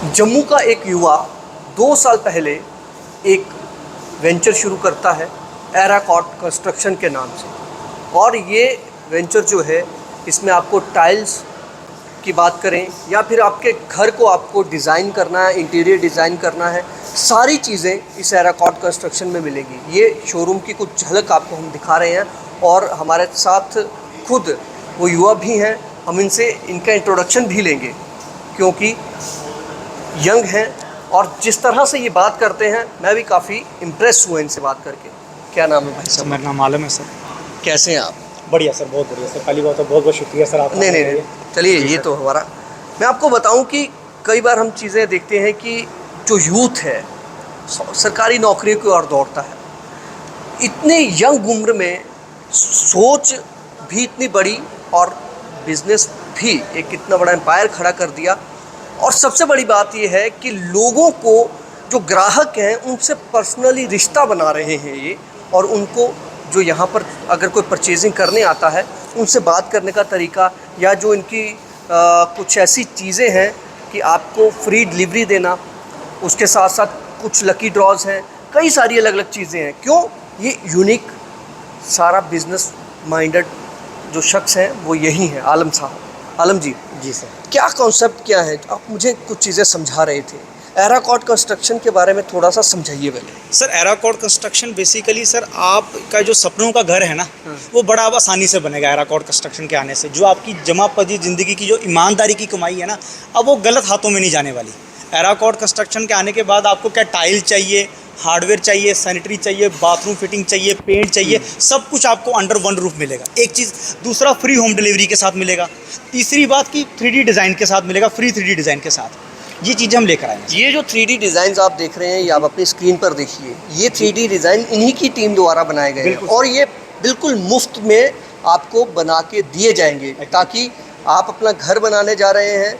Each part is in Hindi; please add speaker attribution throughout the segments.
Speaker 1: जम्मू का एक युवा 2 साल पहले एक वेंचर शुरू करता है एराकॉट कंस्ट्रक्शन के नाम से। और ये वेंचर जो है, इसमें आपको टाइल्स की बात करें या फिर आपके घर को आपको डिज़ाइन करना है, इंटीरियर डिज़ाइन करना है, सारी चीज़ें इस एराकॉट कंस्ट्रक्शन में मिलेंगी। ये शोरूम की कुछ झलक आपको हम दिखा रहे हैं और हमारे साथ खुद वो युवा भी हैं। हम इनसे इनका इंट्रोडक्शन भी लेंगे क्योंकि यंग हैं और जिस तरह से ये बात करते हैं मैं भी काफ़ी इम्प्रेस हुआ इनसे बात करके। क्या नाम है भाई साहब?
Speaker 2: मेरा नाम आलम है सर।
Speaker 1: कैसे हैं आप?
Speaker 2: बढ़िया सर, बहुत बढ़िया सर। पहली बात तो बहुत बहुत शुक्रिया सर आपका।
Speaker 1: नहीं, चलिए ये तो हमारा, मैं आपको बताऊं कि कई बार हम चीज़ें देखते हैं कि जो यूथ है सरकारी नौकरियों की ओर दौड़ता है। इतने यंग उम्र में सोच भी इतनी बड़ी और बिजनेस भी एक इतना बड़ा एम्पायर खड़ा कर दिया। और सबसे बड़ी बात यह है कि लोगों को, जो ग्राहक हैं, उनसे पर्सनली रिश्ता बना रहे हैं ये। और उनको जो यहाँ पर अगर कोई परचेजिंग करने आता है, उनसे बात करने का तरीका या जो इनकी कुछ ऐसी चीज़ें हैं कि आपको फ्री डिलीवरी देना, उसके साथ साथ कुछ लकी ड्रॉज हैं, कई सारी अलग अलग चीज़ें हैं। क्यों? ये यूनिक सारा बिजनेस माइंडेड जो शख्स हैं वो यही हैं, आलम साहब। आलम जी
Speaker 2: सर,
Speaker 1: क्या कॉन्सेप्ट क्या है? आप मुझे कुछ चीज़ें समझा रहे थे, एराकॉट कंस्ट्रक्शन के बारे में थोड़ा सा समझाइए पहले।
Speaker 2: सर एराकॉट कंस्ट्रक्शन बेसिकली सर आपका जो सपनों का घर है ना, वो बड़ा अब आसानी से बनेगा एराकॉट कंस्ट्रक्शन के आने से। जो आपकी जमा पजी ज़िंदगी की जो ईमानदारी की कमाई है ना, अब वो गलत हाथों में नहीं जाने वाली। एराकॉट कंस्ट्रक्शन के आने के बाद आपको क्या टाइल चाहिए, हार्डवेयर चाहिए, सैनिटरी चाहिए, बाथरूम फिटिंग चाहिए, पेंट चाहिए, सब कुछ आपको अंडर वन रूफ मिलेगा। एक चीज़, दूसरा फ्री होम डिलीवरी के साथ मिलेगा। तीसरी बात की 3D डिज़ाइन के साथ मिलेगा, फ्री 3D डिज़ाइन के साथ। ये चीज़ें हम लेकर आए हैं।
Speaker 1: ये जो 3D डिज़ाइंस आप देख रहे हैं, ये आप अपनी स्क्रीन पर देखिए, ये 3D डिज़ाइन इन्हीं की टीम द्वारा बनाए गए हैं और ये बिल्कुल मुफ्त में आपको बना के दिए जाएंगे, ताकि आप अपना घर बनाने जा रहे हैं,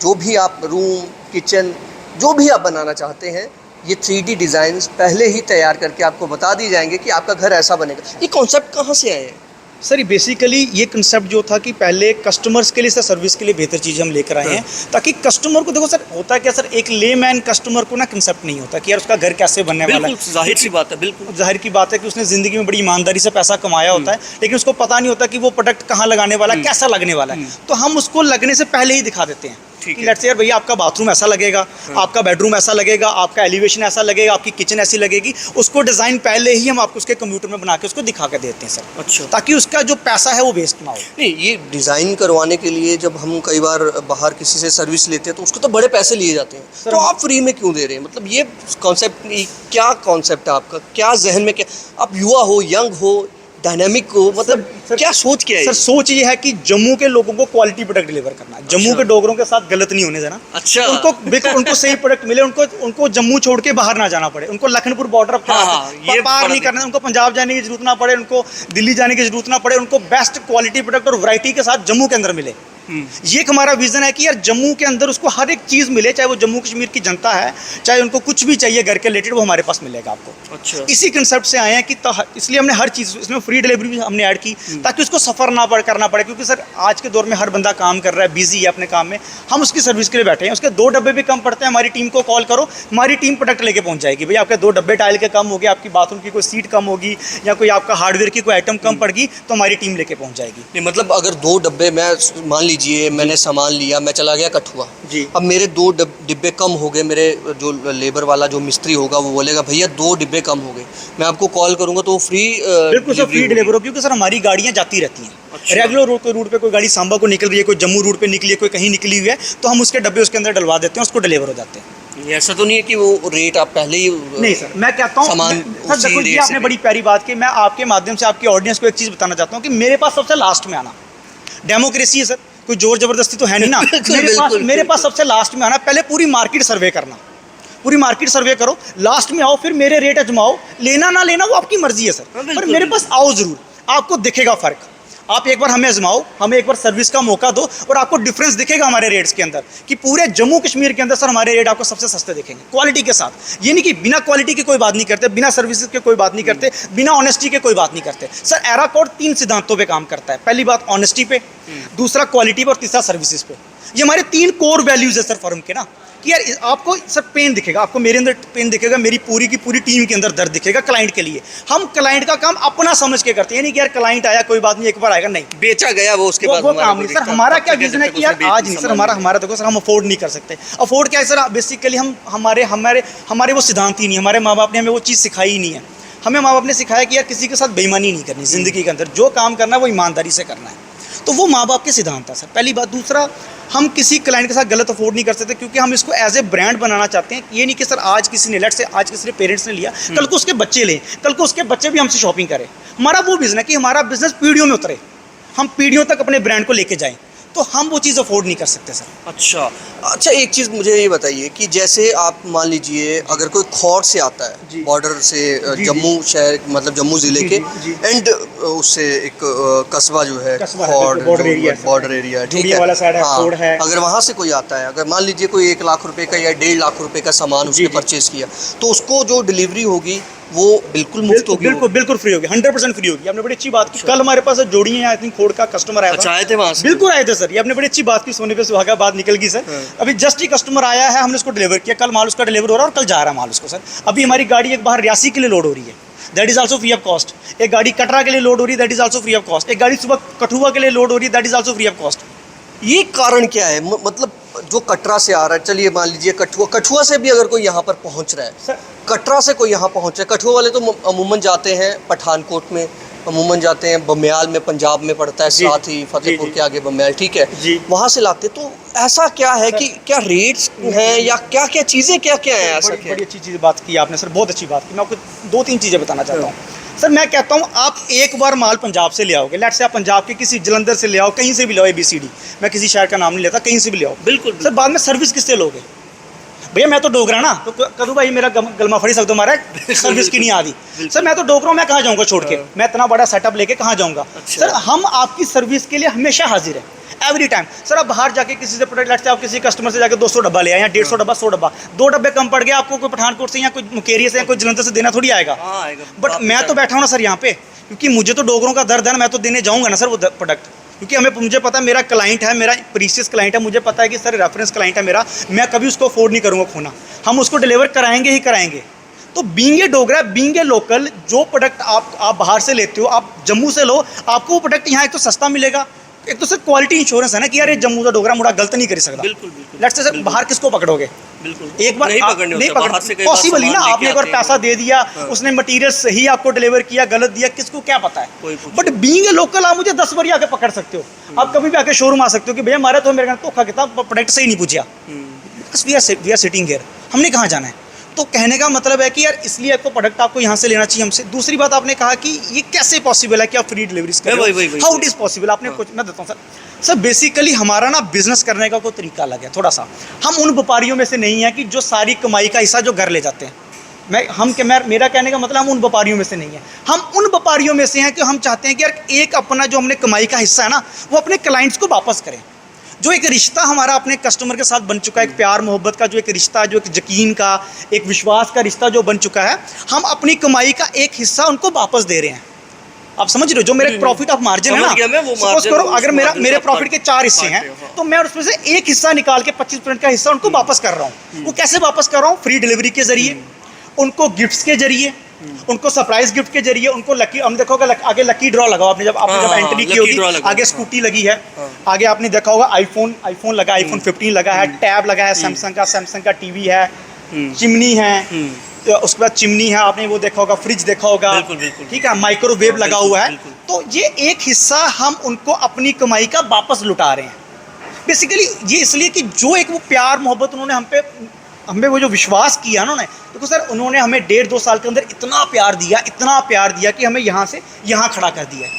Speaker 1: जो भी आप रूम, किचन, जो भी आप बनाना चाहते हैं, ये 3D डिज़ाइंस पहले ही तैयार करके आपको बता दिए जाएंगे कि आपका घर ऐसा बनेगा। ये कॉन्सेप्ट कहाँ से आए हैं?
Speaker 2: सर ये बेसिकली ये कंसेप्ट जो था कि पहले कस्टमर्स के लिए सर सर्विस के लिए बेहतर चीज़ें हम लेकर आए हैं, ताकि कस्टमर को, देखो सर होता है क्या सर, एक लेमैन कस्टमर को ना कंसेप्ट नहीं होता कि यार उसका घर कैसे बनने वाला है।
Speaker 1: जाहिर सी बात है, बिल्कुल
Speaker 2: जाहिर की बात है कि उसने ज़िंदगी में बड़ी ईमानदारी से पैसा कमाया होता है, लेकिन उसको पता नहीं होता कि वो प्रोडक्ट कहाँ लगाने वाला है, कैसा लगने वाला है। तो हम उसको लगने से पहले ही दिखा देते हैं कि लेट्स से यार भैया आपका बाथरूम ऐसा लगेगा, आपका बेडरूम ऐसा लगेगा, आपका एलिवेशन ऐसा लगेगा, आपकी किचन ऐसी लगेगी। उसको डिज़ाइन पहले ही हम आपको उसके कंप्यूटर में बना के उसको दिखा कर देते हैं सर।
Speaker 1: अच्छा।
Speaker 2: ताकि उसका जो पैसा है वो वेस्ट ना हो।
Speaker 1: नहीं, ये डिज़ाइन करवाने के लिए जब हम कई बार बाहर किसी से सर्विस लेते हैं तो उसको तो बड़े पैसे लिए जाते हैं, तो आप फ्री में क्यों दे रहे हैं? मतलब ये कॉन्सेप्ट, क्या कॉन्सेप्ट है आपका? क्या जहन में, क्या आप युवा हो, यंग हो, डायनामिक हो, मतलब क्या सोच क्या है?
Speaker 2: सर सोच ये है कि जम्मू के लोगों को क्वालिटी प्रोडक्ट डिलीवर करना है। जम्मू के डोगरों के साथ गलत नहीं होने देना।
Speaker 1: अच्छा।
Speaker 2: उनको सही प्रोडक्ट मिले, उनको जम्मू छोड़ के बाहर ना जाना पड़े, उनको लखनपुर बॉर्डर पार नहीं करना, उनको पंजाब जाने की जरूरत ना पड़े, उनको दिल्ली जाने की जरूरत ना पड़े, उनको बेस्ट क्वालिटी प्रोडक्ट और वैरायटी के साथ जम्मू के अंदर मिले। ये एक हमारा विजन है कि यार जम्मू के अंदर उसको हर एक चीज़ मिले, चाहे वो जम्मू कश्मीर की जनता है, चाहे उनको कुछ भी चाहिए घर के रिलेटेड, वो हमारे पास मिलेगा आपको।
Speaker 1: अच्छा।
Speaker 2: इसी कंसेप्ट से आए हैं कि इसलिए हमने हर चीज़ इसमें फ्री डिलीवरी भी हमने ऐड की, ताकि उसको सफ़र ना करना पड़े। क्योंकि सर आज के दौर में हर बंदा काम कर रहा है, बिजी है अपने काम में, हम उसकी सर्विस के लिए बैठे हैं। उसके 2 डब्बे भी कम पड़ते हैं, हमारी टीम को कॉल करो, हमारी टीम प्रोडक्ट लेके पहुंच जाएगी। भैया आपके 2 डब्बे टाइल के कम हो गए, आपकी बाथरूम की कोई सीट कम होगी या कोई आपका हार्डवेयर की कोई आइटम कम पड़ गई, तो हमारी टीम लेके पहुंच जाएगी।
Speaker 1: नहीं, मतलब अगर 2 डब्बे, मैं मान लीजिए मैंने सामान लिया, मैं चला गया कठुआ
Speaker 2: जी,
Speaker 1: अब मेरे 2 डिब्बे कम हो गए, मेरे जो लेबर वाला जो मिस्त्री होगा वो बोलेगा भैया 2 डिब्बे कम हो गए, मैं आपको कॉल करूंगा तो फ्री,
Speaker 2: बिल्कुल सर फ्री डिलीवर हो। क्योंकि सर हमारी गाड़ियाँ जाती रहती हैं।
Speaker 1: अच्छा।
Speaker 2: रेगुलर रूट पे कोई गाड़ी सांबा को निकल रही है, कोई जम्मू रूट पे निकली है, कोई कहीं निकली हुई है, तो हम उसके डब्बे उसके अंदर डलवा देते हैं, उसको डिलीवर हो जाते हैं।
Speaker 1: ऐसा तो नहीं है कि वो रेट आप पहले ही?
Speaker 2: नहीं सर, मैं कहता हूँ
Speaker 1: सामान
Speaker 2: सर, देखो ये आपने बड़ी प्यारी बात की। मैं आपके माध्यम से आपकी ऑडियंस को एक चीज़ बताना चाहता हूँ कि मेरे पास सबसे लास्ट में आना, डेमोक्रेसी है सर, कोई जोर जबरदस्ती तो है नहीं ना। मेरे पास सबसे लास्ट में आना, पहले पूरी मार्केट सर्वे करना, पूरी मार्केट सर्वे करो, लास्ट में आओ, फिर मेरे रेट अजमाओ, लेना ना लेना वो आपकी मर्जी है सर, पर मेरे पास आओ जरूर, आपको दिखेगा फ़र्क। आप एक बार हमें आजमाओ, हमें एक बार सर्विस का मौका दो और आपको डिफरेंस दिखेगा हमारे रेट्स के अंदर कि पूरे जम्मू कश्मीर के अंदर सर हमारे रेट आपको सबसे सस्ते दिखेंगे क्वालिटी के साथ। ये नहीं कि बिना क्वालिटी की कोई बात नहीं करते, बिना सर्विसेज के कोई बात नहीं करते, बिना ऑनेस्टी के कोई बात नहीं करते। सर एराकॉट 3 सिद्धांतों पे काम करता है। पहली बात ऑनेस्टी पे, दूसरा क्वालिटी पे और तीसरा सर्विसेज पे। ये हमारे 3 कोर वैल्यूज़ है सर फर्म के ना, कि यार आपको सर पेन दिखेगा, आपको मेरे अंदर पेन दिखेगा, मेरी पूरी की पूरी टीम के अंदर दर्द दिखेगा क्लाइंट के लिए। हम क्लाइंट का काम अपना समझ के करते हैं, नहीं कि यार क्लाइंट आया कोई बात नहीं एक बार आएगा, नहीं
Speaker 1: बेचा गया वो उसके बाद
Speaker 2: वो काम नहीं सर। हमारा क्या विजन है कि यार आज नहीं सर, हमारा देखो सर, हम अफोर्ड नहीं कर सकते। अफोर्ड क्या है सर, बेसिकली हम हमारे वो सिद्धांत ही नहीं, हमारे माँ बाप ने हमें वो चीज़ सिखाई ही नहीं है। हमें माँ बाप ने सिखाया कि यार किसी के साथ बेईमानी नहीं करनी ज़िंदगी के अंदर, जो काम करना है वो ईमानदारी से करना है। तो वो माँ बाप के सिद्धांत था सर, पहली बात। दूसरा, हम किसी क्लाइंट के साथ गलत अफोर्ड नहीं कर सकते, क्योंकि हम इसको एज ए ब्रांड बनाना चाहते हैं। ये नहीं कि सर आज किसी ने लेट से आज किसी ने पेरेंट्स ने लिया, कल को उसके बच्चे लें, कल को उसके बच्चे भी हमसे शॉपिंग करें। हमारा वो बिजनेस है कि हमारा बिजनेस पीढ़ियों में उतरे, हम पीढ़ियों तक अपने ब्रांड को लेके जाएं, तो हम वो चीज़ अफोर्ड नहीं कर सकते सर।
Speaker 1: अच्छा, एक चीज़ मुझे ये बताइए कि जैसे आप मान लीजिए अगर कोई खौर से आता है, बॉर्डर से जम्मू शहर, मतलब जम्मू ज़िले के एंड उससे एक कस्बा जो है खौर, बॉर्डर एरिया, ठीक है, हाँ, अगर वहाँ से कोई आता है, अगर मान लीजिए कोई 1 लाख रुपए का या 1.5 लाख रुपए का सामान उसने परचेज किया, तो उसको जो डिलीवरी होगी वो बिल्कुल मुफ्त होगी,
Speaker 2: बिल्कुल फ्री होगी, 100% फ्री होगी। आपने बड़ी अच्छी बात की। कल हमारे पास जोड़ी है, आई थिंक खोड़ का कस्टमर आया था,
Speaker 1: आए थे वहाँ से,
Speaker 2: बिल्कुल आए थे सर। ये आपने बड़ी अच्छी बात की, सोने पे सुहागा बात निकल गई सर। अभी जस्ट ही कस्टमर आया है, हमने उसको डिलीवर किया, कल माल उसका डिलीवर हो रहा है और कल जा रहा है माल उसको सर। अभी हमारी गाड़ी एक बाहर रियासी के लिए लोड हो रही है, that is also free of cost. एक गाड़ी कटरा के लिए लोड हो रही है, that is also free of cost. एक गाड़ी सुबह कठुआ के लिए लोड हो रही है, that is also free of cost.
Speaker 1: ये कारण क्या है? मतलब जो कटरा से आ रहा है, चलिए मान लीजिए कठुआ से भी अगर कोई यहाँ पर पहुँच रहा है
Speaker 2: सर,
Speaker 1: कटरा से कोई यहाँ पहुँच रहा है, कठुआ वाले तो अमूमन जाते हैं पठानकोट में, अमूमन जाते हैं बमियाल में, पंजाब में पड़ता है, साथ ही फतेहपुर के आगे बमियाल, ठीक है, वहाँ से लाते। तो ऐसा क्या है कि क्या रेट्स हैं या क्या क्या चीज़ें क्या क्या हैं ऐसा?
Speaker 2: बड़ी अच्छी चीज़ बात की आपने सर, बहुत अच्छी बात की। मैं आपको 2-3 चीज़ें बताना चाहता हूँ सर। मैं कहता हूँ आप एक बार माल पंजाब से ले आओगे, लेट से आप पंजाब के किसी जलंधर से ले आओ, कहीं से भी ले आओ, ABCD, मैं किसी शहर का नाम नहीं लेता, कहीं से भी ले आओ,
Speaker 1: बिल्कुल
Speaker 2: सर बाद में सर्विस किससे लोगे? भैया मैं तो डोगरा ना, तो कदू भाई मेरा गलमा फड़ी सकते हमारा सर्विस की नहीं आती सर। मैं तो डोगरा हूँ, मैं कहाँ जाऊँगा छोड़ के, मैं इतना बड़ा सेटअप लेके कहाँ जाऊँगा? सर हम आपकी सर्विस के लिए हमेशा हाजिर है, एवरी टाइम सर। आप बाहर जाके किसी से प्रोडक्ट लेते, आप किसी कस्टमर से जाके 200 डब्बा ले आए या 150 डब्बा, 100 डब्बा, 2 डब्बे कम पड़ गया आपको, कोई पठानकोट से या कोई मुकेरिया से या कोई जलंधर से देना थोड़ी आएगा। बट मैं तो बैठा हूँ ना सर यहाँ पे, क्योंकि मुझे तो डोगरों का दर्द है ना, मैं तो देने जाऊँगा ना सर वो प्रोडक्ट, क्योंकि मुझे पता है मेरा क्लाइंट है, मेरा प्रीशियस क्लाइंट है, मुझे पता है कि सर रेफरेंस क्लाइंट है मेरा, मैं कभी उसको अफोर्ड नहीं करूँगा खोना, हम उसको डिलीवर कराएंगे ही कराएंगे। तो being a Dogra, being a local, जो प्रोडक्ट आप बाहर से लेते हो, आप जम्मू से लो, आपको वो प्रोडक्ट यहाँ एक तो सस्ता मिलेगा, एक तो सर क्वालिटी इंश्योरेंस है ना कि यार ये जम्मू का डोगरा मुड़ा गलत नहीं कर सकता।
Speaker 1: बिल्कुल
Speaker 2: लेट्स से सर बाहर किसको पकड़ोगे?
Speaker 1: बिल्कुल
Speaker 2: एक बार
Speaker 1: नहीं
Speaker 2: पकड़ पॉसिबल ही ना। आपने एक बार पैसा दे दिया, उसने मटेरियल सही आपको डिलीवर किया, गलत दिया, किसको क्या पता है? बट बीइंग ए लोकल आप मुझे 10 बार आके पकड़ सकते हो, आप कभी भी आके शोरूम आ सकते हो कि भैया हमारा तो मेरे धोखा कितना, प्रोडक्ट सही नहीं पूछा, वी आर सिटिंग हियर, हमने कहाँ जाना है? तो कहने का मतलब है कि यार इसलिए आपको प्रोडक्ट आपको यहाँ से लेना चाहिए हमसे। दूसरी बात आपने कहा कि ये कैसे पॉसिबल है कि आप फ्री डिलीवरीज करें, हाउ इट इज पॉसिबल? आपने कुछ मैं देता हूँ सर बेसिकली हमारा ना बिजनेस करने का कोई तरीका अलग है थोड़ा सा। हम उन व्यापारियों में से नहीं है कि जो सारी कमाई का हिस्सा जो घर ले जाते हैं। मेरा कहने का मतलब हम उन व्यापारियों में से नहीं है, हम उन व्यापारियों में से हैं कि हम चाहते हैं कि यार एक अपना जो हमने कमाई का हिस्सा है ना, वो अपने क्लाइंट्स को वापस करें। जो एक रिश्ता हमारा अपने कस्टमर के साथ बन चुका है, एक प्यार मोहब्बत का जो एक रिश्ता, जो एक यकीन का, एक विश्वास का रिश्ता जो बन चुका है, हम अपनी कमाई का एक हिस्सा उनको वापस दे रहे हैं। आप समझ रहे हो? जो मेरे प्रॉफिट ऑफ मार्जिन है ना, सपोज करो अगर मेरे प्रॉफिट के 4 हिस्से हैं, तो मैं उसमें से एक हिस्सा निकाल के 25% का हिस्सा उनको वापस कर रहा हूँ। वो कैसे वापस कर रहा हूँ? फ्री डिलीवरी के जरिए, उनको गिफ्ट्स के जरिए, उनको सरप्राइज गिफ्ट के जरिए, उनको लकी, हम देखोगे आगे लकी ड्रॉ लगाओ, आपने जब एंट्री की होगी, आगे स्कूटी लगी है, आगे आपने देखा होगा आईफोन लगा, आईफोन 15 लगा है, टैब लगा है, सैमसंग का टीवी है, चिमनी है, तो उसके बाद चिमनी है, आपने वो देखा होगा, फ्रिज देखा होगा, ठीक है, माइक्रोवेव लगा हुआ है। तो ये एक हिस्सा हम उनको अपनी कमाई का वापस लुटा रहे हैं। बेसिकली ये इसलिए कि जो एक वो प्यार मोहब्बत उन्होंने हमें वो जो विश्वास किया ना, देखो सर उन्होंने हमें 1.5-2 साल के अंदर इतना प्यार दिया कि हमें यहाँ से यहाँ खड़ा कर दिया है।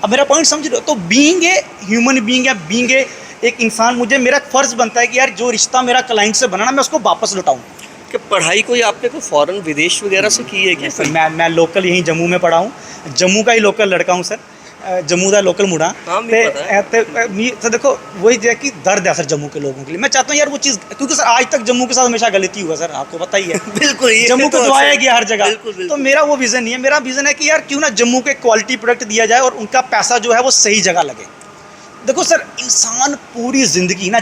Speaker 2: अब मेरा पॉइंट समझ रहे हो? तो बीइंग ए ह्यूमन बीइंग या बीइंग ए एक इंसान, मुझे मेरा फ़र्ज़ बनता है कि यार जो रिश्ता मेरा क्लाइंट से बना ना, मैं उसको वापस लौटाऊँ।
Speaker 1: कि पढ़ाई कोई आपने कोई फॉरेन विदेश वगैरह से की है क्या?
Speaker 2: सर मैं लोकल यहीं जम्मू में पढ़ा हूँ, जम्मू का ही लोकल लड़का हूँ सर, जम्मू का लोकल मुड़ा। तो देखो वही है कि दर्द है सर जम्मू के लोगों के लिए। मैं चाहता हूँ यार वो चीज़, क्योंकि सर आज तक जम्मू के साथ हमेशा गलती हुआ सर, आपको पता ही है।
Speaker 1: बिल्कुल,
Speaker 2: जम्मू को दबाया गया हर जगह। तो मेरा वो विज़न नहीं है, मेरा विज़न है कि यार क्यों ना जम्मू के क्वालिटी प्रोडक्ट दिया जाए और उनका पैसा जो है वो सही जगह लगे। देखो सर, इंसान पूरी ज़िंदगी ना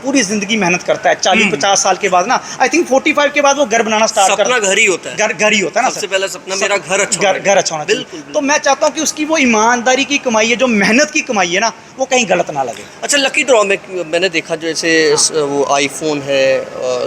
Speaker 2: पूरी ज़िंदगी मेहनत करता है। 40-50 साल के बाद ना, आई थिंक 45 के बाद वो घर बनाना स्टार्ट करता है।
Speaker 1: सपना घर ही होता है,
Speaker 2: घर ही होता है ना
Speaker 1: सबसे
Speaker 2: सर।
Speaker 1: पहला सपना मेरा घर अच्छा
Speaker 2: घर अच्छा होना चाहिए।
Speaker 1: बिल्कुल।
Speaker 2: तो मैं चाहता हूँ कि उसकी वो ईमानदारी की कमाई है, जो मेहनत की कमाई है ना, वो कहीं गलत ना लगे।
Speaker 1: अच्छा, लकी ड्रॉ में मैंने देखा जैसे वो आईफोन है,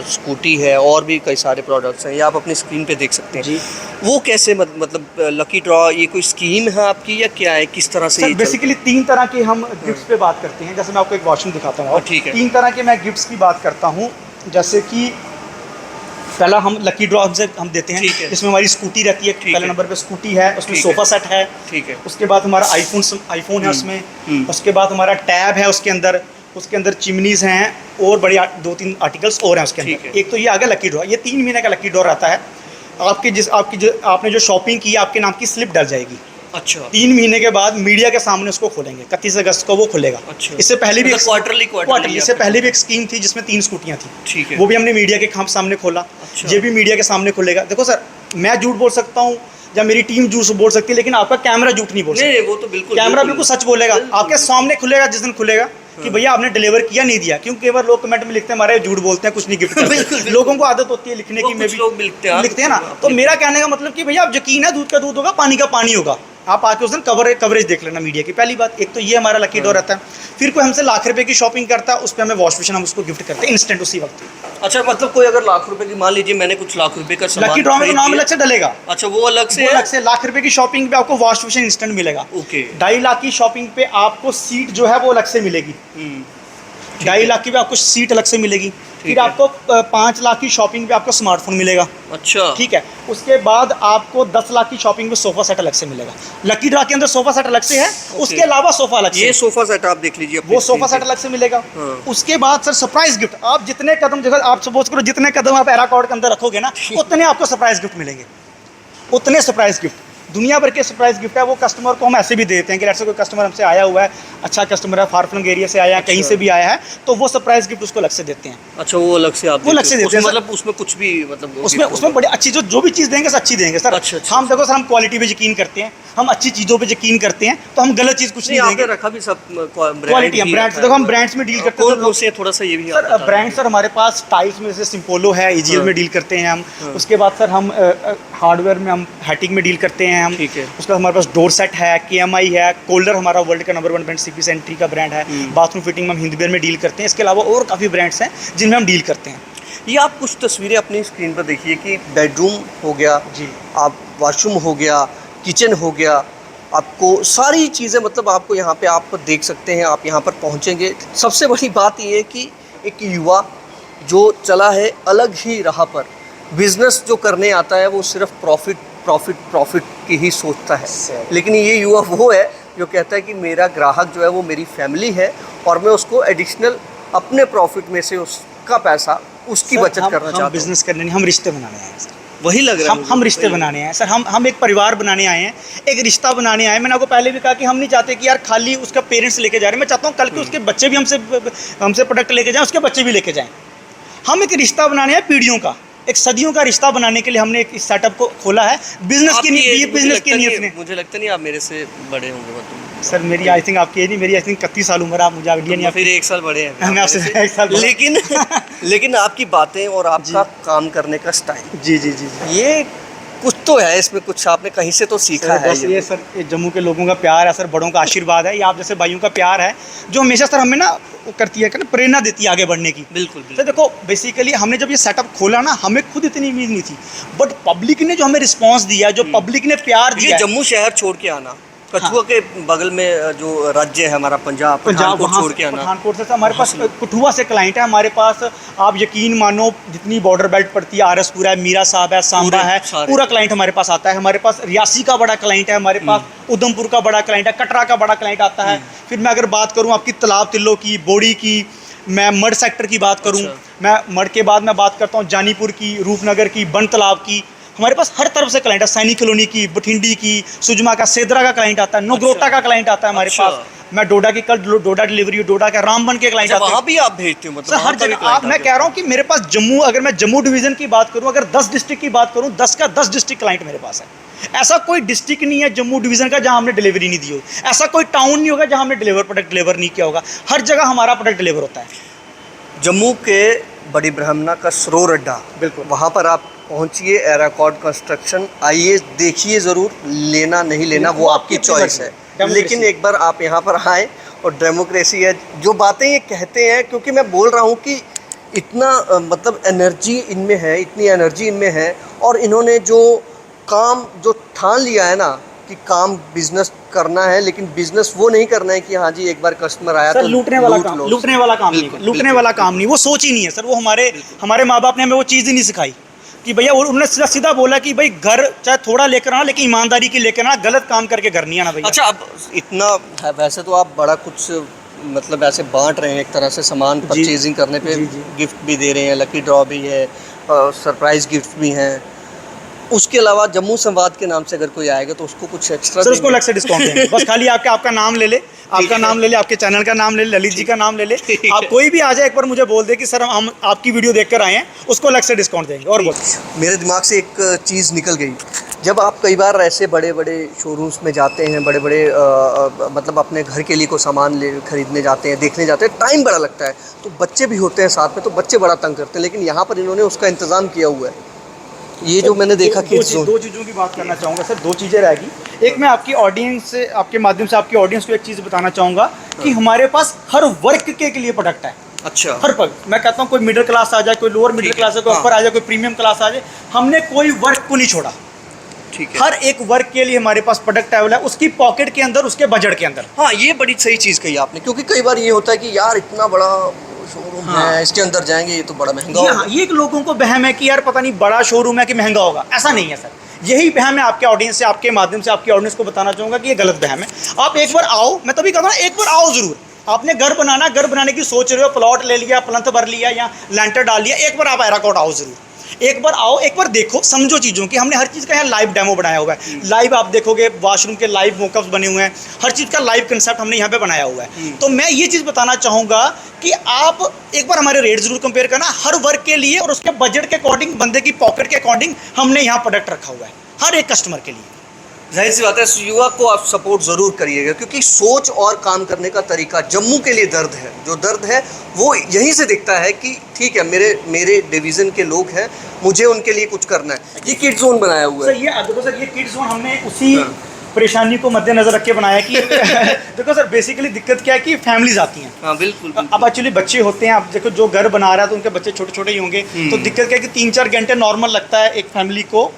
Speaker 1: स्कूटी है, और भी कई सारे प्रोडक्ट्स हैं, ये आप अपनी स्क्रीन पे देख सकते हैं
Speaker 2: जी।
Speaker 1: वो कैसे मतलब लकी ड्रॉ ये कोई स्कीम है आपकी या क्या है, किस तरह से
Speaker 2: सर
Speaker 1: ये
Speaker 2: बेसिकली 3 तरह के हम गिफ्ट्स पे बात करते हैं। जैसे मैं आपको एक वॉशरूम दिखाता हूँ,
Speaker 1: ठीक है।
Speaker 2: 3 तरह के मैं गिफ्ट्स की बात करता हूँ। जैसे कि पहला हम लकी ड्रॉ हम देते
Speaker 1: ठीक
Speaker 2: हैं,
Speaker 1: है।
Speaker 2: जिसमें हमारी स्कूटी रहती है। पहले
Speaker 1: है।
Speaker 2: नंबर पे स्कूटी है, उसमें
Speaker 1: ठीक
Speaker 2: सोफ़ा सेट है।
Speaker 1: ठीक है।
Speaker 2: उसके बाद हमारा आईफोन है उसमें। उसके बाद हमारा टैब है उसके अंदर चिमनीज़ हैं, और बड़ी 2-3 आर्टिकल्स और हैं उसके
Speaker 1: ठीक
Speaker 2: अंदर।
Speaker 1: है।
Speaker 2: एक तो ये आ गया लकी ड्रॉ। ये 3 महीने का लकी ड्रॉ रहता है। आपने जो शॉपिंग की है, आपके नाम की स्लिप डल जाएगी।
Speaker 1: अच्छा।
Speaker 2: 3 महीने के बाद मीडिया के सामने उसको खोलेंगे, 31 अगस्त को वो खुलेगा।
Speaker 1: अच्छा।
Speaker 2: इससे पहले भी
Speaker 1: मतलब क्वार्टरली
Speaker 2: इससे पहले भी एक स्कीम थी जिसमें 3 स्कूटियाँ थी।
Speaker 1: ठीक है।
Speaker 2: वो भी हमने मीडिया के सामने खोला।
Speaker 1: अच्छा।
Speaker 2: ये भी मीडिया के सामने खुलेगा। देखो सर, मैं झूठ बोल सकता हूँ या मेरी टीम झूठ बोल सकती है, लेकिन आपका कैमरा झूठ नहीं बोल सकता।
Speaker 1: नहीं, वो तो बिल्कुल
Speaker 2: कैमरा बिल्कुल सच बोलेगा।
Speaker 1: बिल्कुल।
Speaker 2: आपके सामने खुलेगा जिस दिन खुलेगा कि भैया आपने डिलीवर किया नहीं दिया। क्योंकि कई बार लोग कमेंट में लिखते हैं हमारे झूठ बोलते हैं, कुछ नहीं गिफ्ट करते।
Speaker 1: बिल्कुल।
Speaker 2: लोगों को आदत होती है लिखने
Speaker 1: वो
Speaker 2: की। मैं
Speaker 1: कुछ
Speaker 2: भी
Speaker 1: लोग लिखते हैं
Speaker 2: ना। तो मेरा कहने का मतलब कि भैया आप यकीन है, दूध का दूध होगा, पानी का पानी होगा। आप आके उस दिन कवरेज देख लेना मीडिया की। पहली बात, एक तो ये हमारा लकी ड्रॉ रहता है। फिर कोई हमसे लाख रुपए की शॉपिंग करता है, उस पर हमें वॉश बेसिन हम उसको गिफ्ट करते हैं इंस्टेंट उसी वक्त।
Speaker 1: अच्छा, मतलब कोई अगर लाख रुपए की, मान लीजिए मैंने कुछ लाख रुपए का सामान
Speaker 2: लकी ड्रॉ में तो
Speaker 1: खरीद
Speaker 2: नाम
Speaker 1: लिया।
Speaker 2: अलग से डलेगा।
Speaker 1: अच्छा, वो अलग से
Speaker 2: वो
Speaker 1: है?
Speaker 2: अलग से लाख रुपए की शॉपिंग पे आपको वॉश बेसिन इंस्टेंट मिलेगा।
Speaker 1: ओके।
Speaker 2: 2.5 लाख की शॉपिंग पे आपको सीट जो है वो अलग से मिलेगी। 2.5 लाख की पे आपको सीट अलग से मिलेगी। फिर
Speaker 1: है।
Speaker 2: आपको 5 लाख की शॉपिंग पे आपको स्मार्टफोन मिलेगा।
Speaker 1: अच्छा।
Speaker 2: ठीक है। उसके बाद आपको 10 लाख की शॉपिंग पे सोफा सेट अलग से मिलेगा। लकी ड्रॉ के अंदर सोफा सेट अलग से है, उसके अलावा सोफा अलग से।
Speaker 1: ये सोफा सेट आप देख लीजिए,
Speaker 2: वो सोफा सेट अलग से मिलेगा।
Speaker 1: हाँ।
Speaker 2: उसके बाद सर सरप्राइज गिफ्ट, आप जितने कदम जगह आप सपोज करो जितने कदम आप एराकॉर्ड के अंदर रखोगे ना, उतने आपको सरप्राइज गिफ्ट मिलेंगे। उतने सरप्राइज गिफ्ट, दुनिया भर के सरप्राइज गिफ्ट है। वो कस्टमर को हम ऐसे भी देते हैं कि लेट्स से कोई कस्टमर हमसे आया हुआ है, अच्छा कस्टमर है, फार फ्लंग एरिया से आया है, कहीं से भी आया है, तो वो सरप्राइज गिफ्ट उसको अलग से देते हैं।
Speaker 1: अच्छा, वो अलग से आप
Speaker 2: वो अलग से देते हैं।
Speaker 1: मतलब उसमें कुछ भी मतलब
Speaker 2: उसमें बड़ी अच्छी जो भी चीज़ देंगे सर अच्छी देंगे सर।
Speaker 1: अच्छा।
Speaker 2: हम देखो सर, हम क्वालिटी पे यकीन करते हैं, हम अच्छी चीज़ों पे यकीन करते हैं, तो हम गलत चीज़ कुछ नहीं देंगे।
Speaker 1: रखा भी सब
Speaker 2: क्वालिटी है, ब्रांड्स देखो हम ब्रांड्स में डील करते हैं।
Speaker 1: कौन से थोड़ा सा ये भी
Speaker 2: सर ब्रांड सर हमारे पास टाइल्स में जैसे सिम्पोलो है, EGL में डील करते हैं हम। उसके बाद सर हम हार्डवेयर में हम हैटिक में डील करते हैं हम।
Speaker 1: ठीक है।
Speaker 2: उसके बाद हमारे पास डोर सेट है, KMI है, कोल्डर हमारा वर्ल्ड का नंबर 1 ब्रांड CP सेंट्री का ब्रांड है। बाथरूम फिटिंग में हम हिंदवेयर में डील करते हैं। इसके अलावा और काफ़ी ब्रांड्स हैं जिनमें हम डील करते हैं।
Speaker 1: ये आप कुछ तस्वीरें अपनी स्क्रीन पर देखिए कि बेडरूम हो गया
Speaker 2: जी,
Speaker 1: आप वॉशरूम हो गया, किचन हो गया, आपको सारी चीज़ें मतलब आपको यहाँ पे आप देख सकते हैं। आप यहाँ पर पहुँचेंगे, सबसे बड़ी बात ये है कि एक युवा जो चला है अलग ही राह पर, बिजनेस जो करने आता है वो सिर्फ प्रॉफिट की ही सोचता है। लेकिन ये युवा वो है जो कहता है कि मेरा ग्राहक जो है वो मेरी फैमिली है, और मैं उसको एडिशनल अपने प्रॉफिट में से उसका पैसा उसकी बचत करना चाहता हूँ।
Speaker 2: बिजनेस करने नहीं, हम रिश्ते बनाने आए हैं सर।
Speaker 1: वही लग रहा है
Speaker 2: हम रिश्ते बनाने आए हैं सर। हम एक परिवार बनाने आए हैं, एक रिश्ता बनाने आए हैं। मैंने आपको पहले भी कहा कि हम नहीं चाहते कि यार खाली उसका पेरेंट्स लेके जा रहे हैं। मैं चाहता हूँ कल के उसके बच्चे भी हमसे प्रोडक्ट लेके जाएं, उसके बच्चे भी लेके जाएं। हम एक रिश्ता बनाने हैं पीढ़ियों का, एक सदियों का रिश्ता बनाने के लिए हमने एक इस सेटअप को खोला है। बिजनेस की नीयत ने।
Speaker 1: मुझे लगता नहीं आप मेरे से बड़े होंगे मतलब।
Speaker 2: सर मेरी आई थिंक आपकी एज मेरी आई थिंक 31 साल उम्र है। आप मुझे आइडिया नहीं।
Speaker 1: फिर 1 साल बड़े हैं
Speaker 2: मैं आपसे 1 साल बड़ा।
Speaker 1: लेकिन आपकी बातें और आपका काम करने का स्टाइल,
Speaker 2: जी,
Speaker 1: ये कुछ तो है इसमें, कुछ आपने कहीं से तो सीखा है।
Speaker 2: बस ये सर, ये जम्मू के लोगों का प्यार है सर, बड़ों का आशीर्वाद है, ये आप जैसे भाइयों का प्यार है, जो हमेशा सर हमें ना करती है कि प्रेरणा देती है आगे बढ़ने की।
Speaker 1: बिल्कुल।
Speaker 2: सर देखो बेसिकली हमने जब ये सेटअप खोला ना, हमें खुद इतनी उम्मीद नहीं थी, बट पब्लिक ने जो हमें रिस्पांस दिया, जो पब्लिक ने प्यार दिया,
Speaker 1: जम्मू शहर छोड़ के आना, कठुआ के बगल में जो राज्य है हमारा पंजाब पठानकोट छोड़ के आना।
Speaker 2: पठानकोट से हमारे पास कठुआ से क्लाइंट है हमारे पास। आप यकीन मानो जितनी बॉर्डर बेल्ट पड़ती है, RS-पुरा है, मीरा साहब है, सांबा है, पूरा क्लाइंट हमारे पास आता है। हमारे पास रियासी का बड़ा क्लाइंट है, हमारे पास उधमपुर का बड़ा क्लाइंट है, कटरा का बड़ा क्लाइंट आता है। फिर मैं अगर बात करूँ आपकी तालाब तिल्लो की, बोड़ी की, मैं मड सेक्टर की बात करूँ, मैं मड के बाद मैं बात करता हूँ जानीपुर की, रूपनगर की, बन तालाब की। हमारे पास हर तरफ से क्लाइंट है, सैनिक कॉलोनी की, बठिंडी की, सुजमा का, सेदरा का क्लाइंट आता है, नगरोटा का क्लाइंट आता है हमारे
Speaker 1: अच्छा।
Speaker 2: पास। मैं डोडा की कल डोडा डिलीवरी, डोडा के रामबन के क्लाइंट आते हैं।
Speaker 1: वहाँ भी आप भेजते हो
Speaker 2: सर
Speaker 1: मतलब
Speaker 2: हर
Speaker 1: वहाँ का भी
Speaker 2: जगह
Speaker 1: client
Speaker 2: आप, मैं
Speaker 1: आते
Speaker 2: कह रहा हूँ कि मेरे पास जम्मू, अगर मैं जम्मू डिवीजन की बात करूँ, अगर 10 डिस्ट्रिक्ट की बात करूँ, 10 का 10 डिस्ट्रिक्ट क्लाइंट मेरे पास है। ऐसा कोई डिस्ट्रिक्ट नहीं है जम्मू डिवीजन का जहाँ हमने डिलीवरी नहीं दी हो, ऐसा कोई टाउन नहीं होगा जहाँ हमने प्रोडक्ट डिलीवर नहीं किया होगा। हर जगह हमारा प्रोडक्ट डिलीवर होता है।
Speaker 1: जम्मू के बड़ी ब्राह्मणा का सरोर अड्डा,
Speaker 2: बिल्कुल।
Speaker 1: वहाँ पर आप पहुँचिए, एराकॉर्ड कंस्ट्रक्शन, आइए देखिए ज़रूर, लेना नहीं लेना वो आपकी चॉइस है, लेकिन एक बार आप यहाँ पर आएँ। और डेमोक्रेसी है, जो बातें ये कहते हैं, क्योंकि मैं बोल रहा हूँ कि इतना मतलब एनर्जी इनमें है, इतनी एनर्जी इनमें है, और इन्होंने जो काम जो ठान लिया है ना कि काम बिजनेस करना है, लेकिन बिजनेस वो नहीं करना है कि हाँ जी एक बार कस्टमर आया
Speaker 2: सर
Speaker 1: तो
Speaker 2: लूटने वाला
Speaker 1: लूट
Speaker 2: काम,
Speaker 1: लो।
Speaker 2: लूटने वाला काम नहीं,
Speaker 1: बिल्कुल,
Speaker 2: लूटने
Speaker 1: बिल्कुल।
Speaker 2: वाला काम नहीं, वो सोच ही नहीं है सर। वो हमारे माँ बाप ने हमें वो चीज़ ही नहीं सिखाई कि भैया, उन्होंने सीधा सीधा बोला कि भाई घर चाहे थोड़ा लेकर आना, लेकिन ईमानदारी की लेकर आना, गलत काम करके घर नहीं आना भैया।
Speaker 1: अच्छा, अब इतना है, वैसे तो आप बड़ा कुछ मतलब ऐसे बांट रहे हैं एक तरह से, सामान
Speaker 2: जी।
Speaker 1: परचेजिंग करने पे
Speaker 2: जी, जी।
Speaker 1: गिफ्ट भी दे रहे हैं, लकी ड्रॉ भी है, सरप्राइज गिफ्ट भी हैं। उसके अलावा जम्मू संवाद के नाम से अगर कोई आएगा तो उसको कुछ एक्स्ट्रा
Speaker 2: सर उसको अलग से डिस्काउंट देंगे, बस खाली आपका नाम ले ले, आपका नाम ले ले, आपके चैनल का नाम ले ले, ललित जी का नाम ले ले, आप कोई भी आ जाए एक बार मुझे बोल दे कि सर हम आपकी वीडियो देखकर आए हैं, उसको अलग से डिस्काउंट देंगे। और बोल,
Speaker 1: मेरे दिमाग से एक चीज़ निकल गई। जब आप कई बार ऐसे बड़े बड़े शोरूम्स में जाते हैं, बड़े बड़े मतलब अपने घर के लिए कोई सामान खरीदने जाते हैं, देखने जाते हैं, टाइम बड़ा लगता है, तो बच्चे भी होते हैं साथ में, तो बच्चे बड़ा तंग करते हैं, लेकिन यहाँ पर इन्होंने उसका इंतज़ाम किया हुआ है। ये जो मैंने देखा कि
Speaker 2: दो चीज़ों की बात करना चाहूँगा सर, 2 चीज़ें रहेगी। एक, मैं आपकी ऑडियंस से, आपके माध्यम से आपकी ऑडियंस को एक चीज़ बताना चाहूँगा कि हमारे पास हर वर्ग के लिए प्रोडक्ट है।
Speaker 1: अच्छा,
Speaker 2: हर वर्ग, मैं कहता हूँ कोई मिडिल क्लास आ जाए, कोई लोअर मिडिल क्लास है, कोई अपर आ जाए, कोई प्रीमियम क्लास आ जाए, हमने कोई वर्ग को नहीं छोड़ा।
Speaker 1: ठीक है।
Speaker 2: हर एक वर्ग के लिए हमारे पास प्रोडक्ट अवेलेबल है, उसकी पॉकेट के अंदर, उसके बजट के अंदर।
Speaker 1: हाँ, ये बड़ी सही चीज़ कही आपने, क्योंकि कई बार ये होता है कि यार इतना बड़ा शोरूम है, इसके अंदर जाएंगे ये तो बड़ा महंगा
Speaker 2: ये,
Speaker 1: होगा।
Speaker 2: हाँ, ये एक लोगों को वहम है कि यार पता नहीं बड़ा शोरूम है कि महंगा होगा। ऐसा नहीं है सर, यही वहम है आपके ऑडियंस से, आपके माध्यम से आपकी ऑडियंस को बताना चाहूँगा कि ये गलत वहम है। आप एक बार आओ, मैं तभी कहता हूँ एक बार आओ ज़रूर। आपने घर बनाना, घर बनाने की सोच रहे हो, प्लॉट ले लिया, प्लंथ भर लिया या लैंटर डाल लिया, एक बार आप एराकॉड आओ ज़रूर। एक बार आओ, एक बार देखो, समझो चीज़ों की। हमने हर चीज़ का यहाँ लाइव डेमो बनाया हुआ है। लाइव आप देखोगे, वॉशरूम के लाइव मोकअप्स बने हुए हैं, हर चीज़ का लाइव कंसेप्ट हमने यहाँ पे बनाया हुआ है। तो मैं ये चीज़ बताना चाहूँगा कि आप एक बार हमारे रेट ज़रूर कंपेयर करना, हर वर्ग के लिए और उसके बजट के अकॉर्डिंग, बंदे की पॉकेट के अकॉर्डिंग हमने यहाँ प्रोडक्ट रखा हुआ है हर एक कस्टमर के लिए।
Speaker 1: जाहिर सी बात है, युवा को आप सपोर्ट ज़रूर करिएगा, क्योंकि सोच और काम करने का तरीका जम्मू के लिए दर्द है। जो दर्द है वो यहीं से दिखता है कि ठीक है, मेरे डिवीज़न के लोग हैं, मुझे उनके लिए कुछ करना है। ये किड जोन बनाया हुआ है।
Speaker 2: सर ये देखो सर, ये किड जोन हमने उसी परेशानी को मद्देनजर रख के बनाया कि देखो सर, बेसिकली दिक्कत क्या है कि फैमिलीज आती हैं।
Speaker 1: हाँ बिल्कुल।
Speaker 2: अब एक्चुअली बच्चे होते हैं, आप देखो जो घर बना रहा है तो उनके बच्चे छोटे छोटे ही होंगे, तो दिक्कत क्या है कि 3-4 घंटे नॉर्मल लगता है एक फैमिली को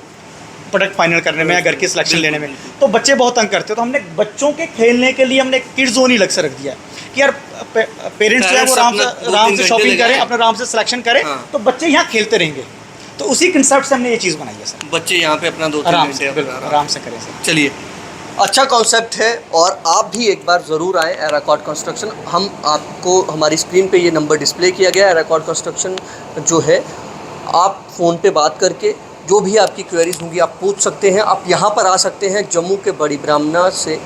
Speaker 2: प्रोडक्ट फाइनल करने में या घर की सिलेक्शन लेने में, तो बच्चे बहुत तंग करते हैं। तो हमने बच्चों के खेलने के लिए हमने एक किड जोन ही अलग से रख दिया है कि यार पेरेंट्स जो है वो आराम से शॉपिंग करें, अपने आराम से सिलेक्शन करें, तो बच्चे यहाँ खेलते रहेंगे। तो उसी कंसेप्ट से हमने ये चीज़ बनाई है सर,
Speaker 1: बच्चे यहाँ पे अपना 2-3 घंटे
Speaker 2: आराम से करें सर।
Speaker 1: चलिए, अच्छा कॉन्सेप्ट है, और आप भी एक बार ज़रूर आएँ एराकॉड कंस्ट्रक्शन। हम आपको, हमारी स्क्रीन पे ये नंबर डिस्प्ले किया गया है, एराकॉड कंस्ट्रक्शन जो है, आप फ़ोन पे बात करके जो भी आपकी क्वेरीज होंगी आप पूछ सकते हैं। आप यहाँ पर आ सकते हैं, जम्मू के बड़ी ब्राह्मणा से,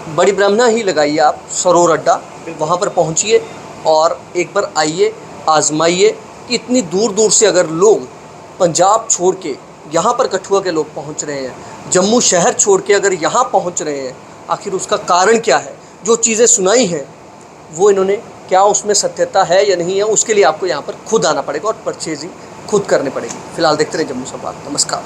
Speaker 1: बड़ी ब्राह्मणा ही लगाइए आप, सरोर अड्डा, वहाँ पर पहुँचिए और एक बार आइए, आजमाइए कि इतनी दूर दूर से अगर लोग पंजाब छोड़ के यहाँ पर कठुआ के लोग पहुँच रहे हैं, जम्मू शहर छोड़ के अगर यहाँ पहुँच रहे हैं, आखिर उसका कारण क्या है? जो चीज़ें सुनाई हैं वो इन्होंने, क्या उसमें सत्यता है या नहीं है, उसके लिए आपको यहाँ पर खुद आना पड़ेगा और परचेजिंग खुद करनी पड़ेगी। फिलहाल देखते रहे जम्मू संवाद। नमस्कार।